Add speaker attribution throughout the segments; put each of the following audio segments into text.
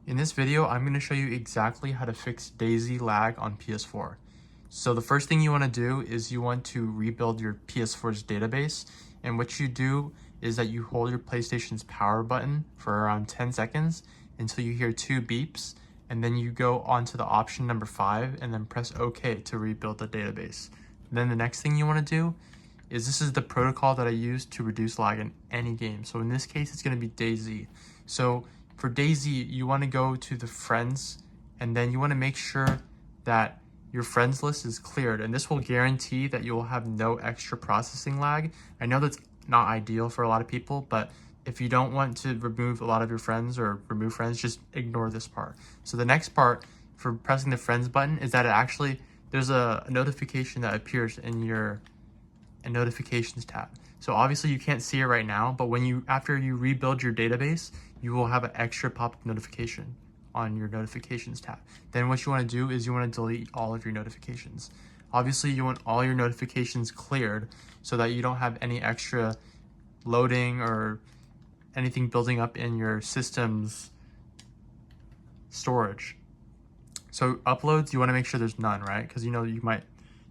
Speaker 1: In this video, I'm going to show you exactly how to fix DayZ lag on PS4. So the first thing you want to do is you want to rebuild your PS4's database. And what you do is that you hold your PlayStation's power button for around 10 seconds until you hear 2 beeps. And then you go on to the option number 5 and then press OK to rebuild the database. Then the next thing you want to do is this is the protocol that I use to reduce lag in any game. So in this case, it's going to be DayZ. So for DayZ, you want to go to the friends, and then you want to make sure that your friends list is cleared, and this will guarantee that you will have no extra processing lag. I know that's not ideal for a lot of people, but if you don't want to remove a lot of your friends or remove friends, just ignore this part. So the next part for pressing the friends button is that there's a notification that appears in your notifications tab. So obviously you can't see it right now, but after you rebuild your database, you will have an extra pop-up notification on your notifications tab. Then what you want to do is you want to delete all of your notifications. Obviously you want all your notifications cleared so that you don't have any extra loading or anything building up in your system's storage. So uploads, you want to make sure there's none, right? Because you might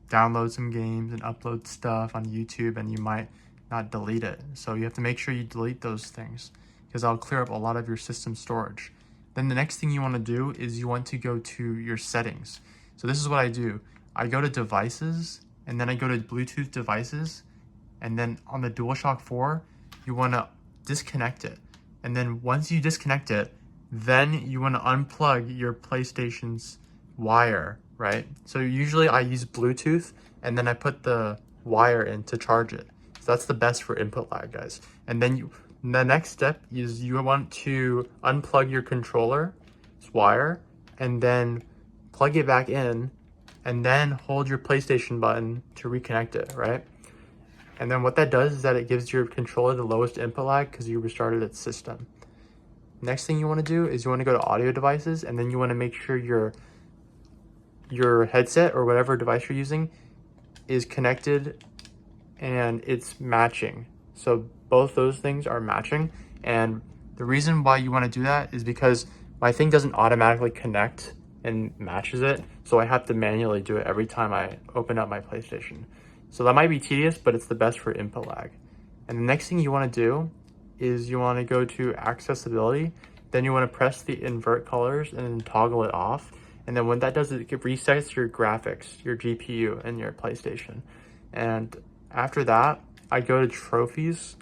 Speaker 1: download some games and upload stuff on YouTube and you might not delete it. So you have to make sure you delete those things because that'll clear up a lot of your system storage. Then the next thing you want to do is you want to go to your settings. So this is what I do. I go to devices and then I go to Bluetooth devices, and then on the DualShock 4, you want to disconnect it. And then once you disconnect it, then you want to unplug your PlayStation's wire, right? So usually I use Bluetooth and then I put the wire in to charge it. So that's the best for input lag, guys. And then the next step is you want to unplug your controller's wire and then plug it back in and then hold your PlayStation button to reconnect it, right? And then what that does is that it gives your controller the lowest input lag because you restarted its system. Next thing you want to do is you want to go to audio devices, and then you want to make sure your headset or whatever device you're using is connected and it's matching. So both those things are matching. And the reason why you want to do that is because my thing doesn't automatically connect and matches it. So I have to manually do it every time I open up my PlayStation. So that might be tedious, but it's the best for input lag. And the next thing you want to do is you want to go to accessibility. Then you want to press the invert colors and then toggle it off. And then what that does is it resets your graphics, your GPU, and your PlayStation. And after that, I go to trophies,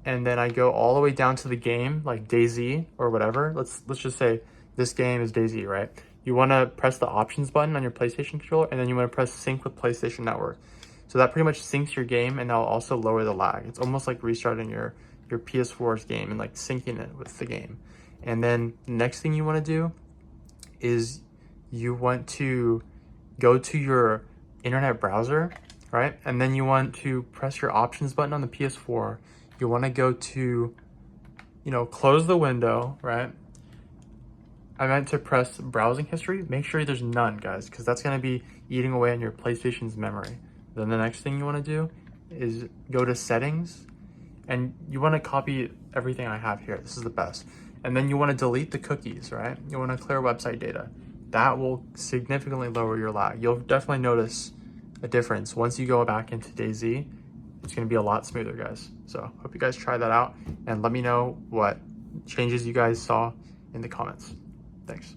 Speaker 1: and then I go all the way down to the game, like DayZ or whatever. Let's just say this game is DayZ, right? You want to press the options button on your PlayStation controller, and then you want to press sync with PlayStation Network. So that pretty much syncs your game, and that'll also lower the lag. It's almost like restarting your PS4's game and like syncing it with the game. And then the next thing you want to do is you want to go to your internet browser, right? And then you want to press your options button on the PS4. You want to go to, close the window, right? I meant to press browsing history. Make sure there's none, guys, because that's going to be eating away on your PlayStation's memory. Then the next thing you want to do is go to settings, and you want to copy everything I have here. This is the best. And then you want to delete the cookies, right? You want to clear website data. That will significantly lower your lag. You'll definitely notice a difference. Once you go back into DayZ, it's going to be a lot smoother, guys. So hope you guys try that out and let me know what changes you guys saw in the comments. Thanks.